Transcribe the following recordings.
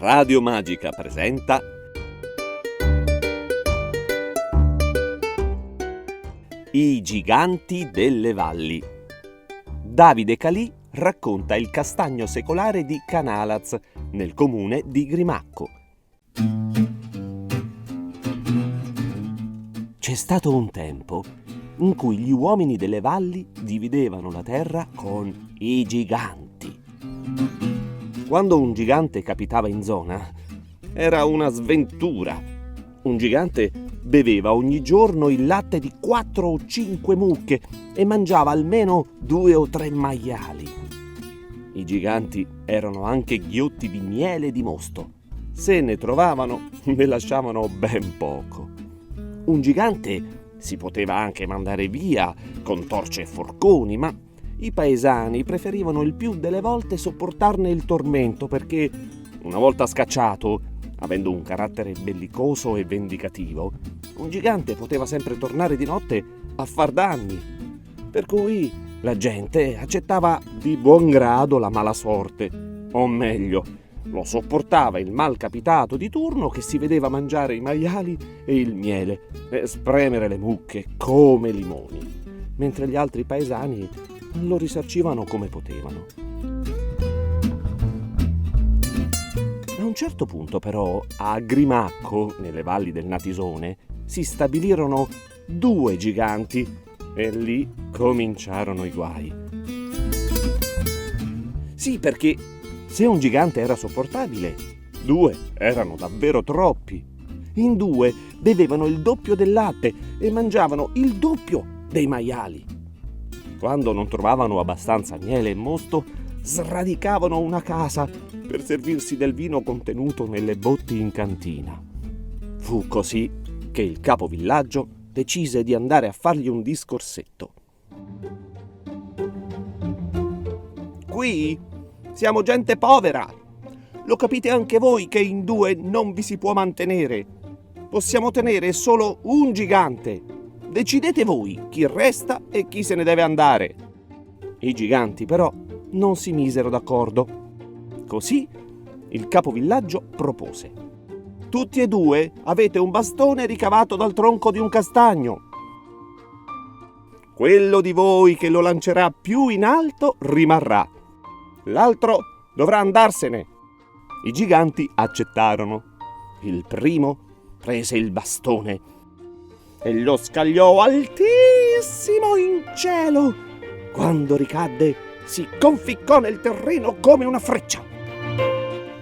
Radio Magica presenta I giganti delle valli. Davide Calì racconta il castagno secolare di Canalaz, nel comune di Grimacco. C'è stato un tempo in cui gli uomini delle valli dividevano la terra con i giganti. Quando un gigante capitava in zona, era una sventura. Un gigante beveva ogni giorno il latte di 4 o 5 mucche e mangiava almeno 2 o 3 maiali. I giganti erano anche ghiotti di miele e di mosto. Se ne trovavano, ne lasciavano ben poco. Un gigante si poteva anche mandare via con torce e forconi, ma i paesani preferivano il più delle volte sopportarne il tormento perché, una volta scacciato, avendo un carattere bellicoso e vendicativo, un gigante poteva sempre tornare di notte a far danni. Per cui la gente accettava di buon grado la mala sorte, o meglio, lo sopportava il mal capitato di turno che si vedeva mangiare i maiali e il miele e spremere le mucche come limoni, mentre gli altri paesani lo risarcivano come potevano. A un certo punto però a Grimacco, nelle valli del Natisone, si stabilirono 2 giganti e lì cominciarono i guai. Sì, perché se un gigante era sopportabile, 2 erano davvero troppi. In 2 bevevano il doppio del latte e mangiavano il doppio dei maiali. Quando non trovavano abbastanza miele e mosto, sradicavano una casa per servirsi del vino contenuto nelle botti in cantina. Fu così che il capovillaggio decise di andare a fargli un discorsetto. Qui siamo gente povera. Lo capite anche voi che in 2 non vi si può mantenere. Possiamo tenere solo un gigante. Decidete voi chi resta e chi se ne deve andare. I giganti però non si misero d'accordo. Così il capovillaggio propose: tutti e 2 avete un bastone ricavato dal tronco di un castagno. Quello di voi che lo lancerà più in alto rimarrà. L'altro dovrà andarsene. I giganti accettarono. Il primo prese il bastone e lo scagliò altissimo in cielo. Quando ricadde, si conficcò nel terreno come una freccia.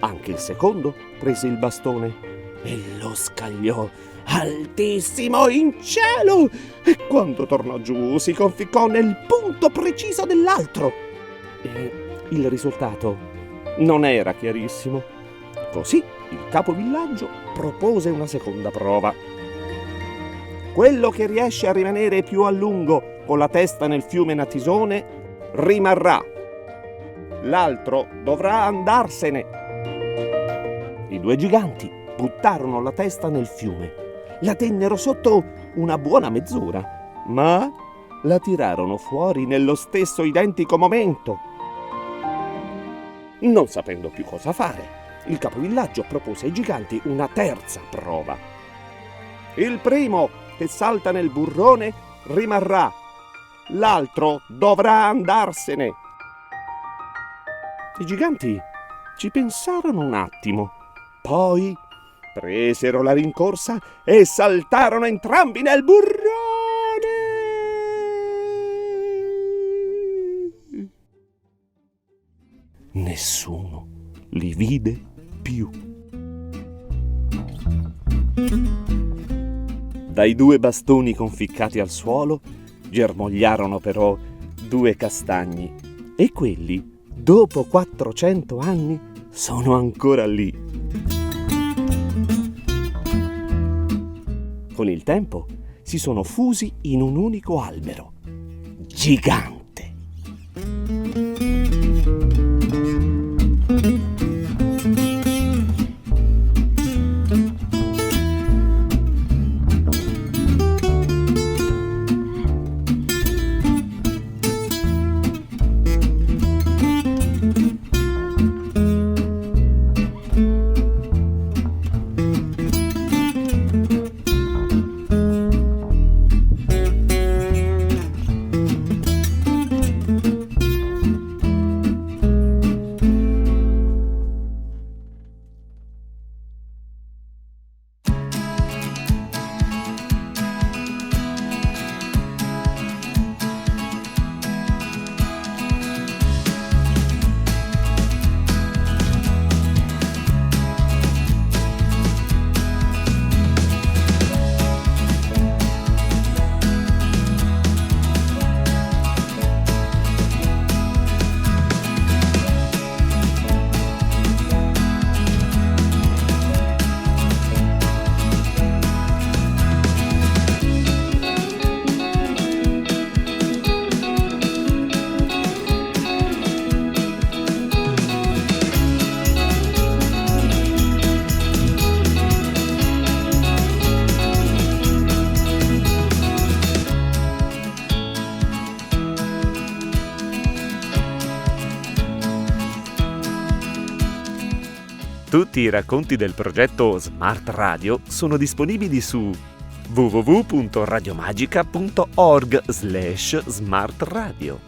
Anche il secondo prese il bastone e lo scagliò altissimo in cielo. E quando tornò giù, si conficcò nel punto preciso dell'altro. E il risultato non era chiarissimo. Così il capovillaggio propose una seconda prova. Quello che riesce a rimanere più a lungo con la testa nel fiume Natisone rimarrà. L'altro dovrà andarsene. I 2 giganti buttarono la testa nel fiume. La tennero sotto una buona mezz'ora, ma la tirarono fuori nello stesso identico momento. Non sapendo più cosa fare, il capovillaggio propose ai giganti una terza prova. Il primo che salta nel burrone rimarrà. L'altro dovrà andarsene. I giganti ci pensarono un attimo, poi presero la rincorsa e saltarono entrambi nel burrone. Nessuno li vide più. Dai 2 bastoni conficcati al suolo germogliarono però 2 castagni e quelli, dopo 400 anni, sono ancora lì. Con il tempo si sono fusi in un unico albero gigante. Tutti i racconti del progetto Smart Radio sono disponibili su www.radiomagica.org/smartradio.